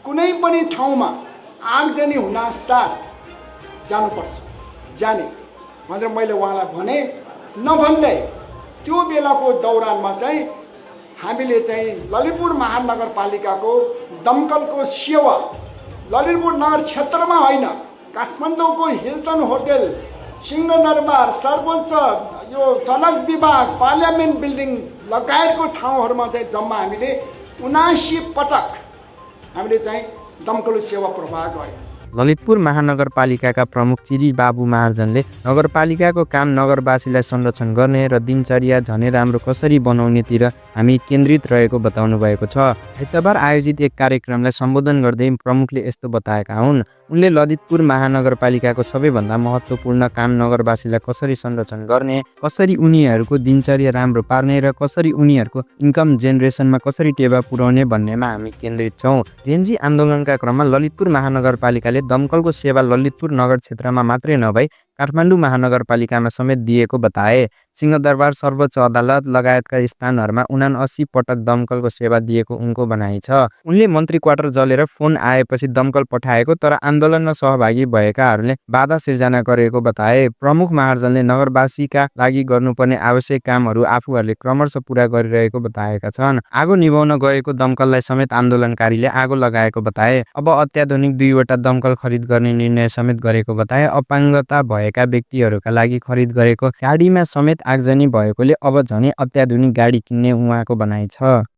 कुनै पनि ठाउँमा आगजनी हुनासाथ जानुपर्छ जाने भनेर मैले उहाँलाई भने नभन्दै त्यो बेलाको दौरानमा चाहिँ हामीले चाहिँ ललितपुर महानगरपालिकाको दमकलको सेवा ललितपुर नगर क्षेत्रमा होइन काठमाडौँको हिल्टन होटल सिंहदरबार सर्वोच्च यो सडक विभाग पार्लियामेन्ट बिल्डिङ लगायतको ठाउँहरूमा चाहिँ जम्मा हामीले 79 पटक हामीले चाहिँ दमकल सेवा प्रवाह गर्यौँ। ललितपुर महानगरपालिकाका प्रमुख चिरी बाबु महार्जनले नगरपालिकाको काम नगरवासीलाई संरक्षण गर्ने र दिनचर्या झनै राम्रो कसरी बनाउनेतिर हामी केन्द्रित रहेको बताउनु भएको छ। आइतबार आयोजित एक कार्यक्रमलाई सम्बोधन गर्दै प्रमुखले यस्तो बताएका हुन्। उनले ललितपुर महानगरपालिकाको सबैभन्दा महत्त्वपूर्ण काम नगरवासीलाई कसरी संरक्षण गर्ने, कसरी उनीहरूको दिनचर्या राम्रो पार्ने र कसरी उनीहरूको इन्कम जेनेरेसनमा कसरी टेवा पुर्याउने भन्नेमा हामी केन्द्रित छौँ। जेनजी आन्दोलनका क्रममा ललितपुर महानगरपालिकाले दमकलको सेवा ललितपुर नगर क्षेत्रमा मात्रै नभई काठमाडौँ महानगरपालिकामा समेत दिएको बताए। सिंहदरबार सर्वोच्च अदालत लगायतका स्थानहरूमा 79 पटक दमकलको सेवा दिएको उनको भनाइ छ। उनले मन्त्री क्वार्टर जलेर फोन आएपछि दमकल पठाएको तर आन्दोलनमा सहभागी भएकाहरूले बाधा सिर्जना गरेको बताए। प्रमुख महार्जनले नगरवासीका लागि गर्नुपर्ने आवश्यक कामहरू आफूहरूले क्रमशः पूरा गरिरहेको बताएका छन्। आगो निभाउन गएको दमकललाई समेत आन्दोलनकारीले आगो लगाएको बताए। अब अत्याधुनिक 2वटा दमकल खरिद गर्ने निर्णय समेत गरेको बताए। अपाङ्गता भएका व्यक्तिहरूका लागि खरिद गरेको गाडीमा समेत आगजनी भएकोले अब झनै अत्याधुनिक गाडी किन्ने उहाँको भनाइ छ।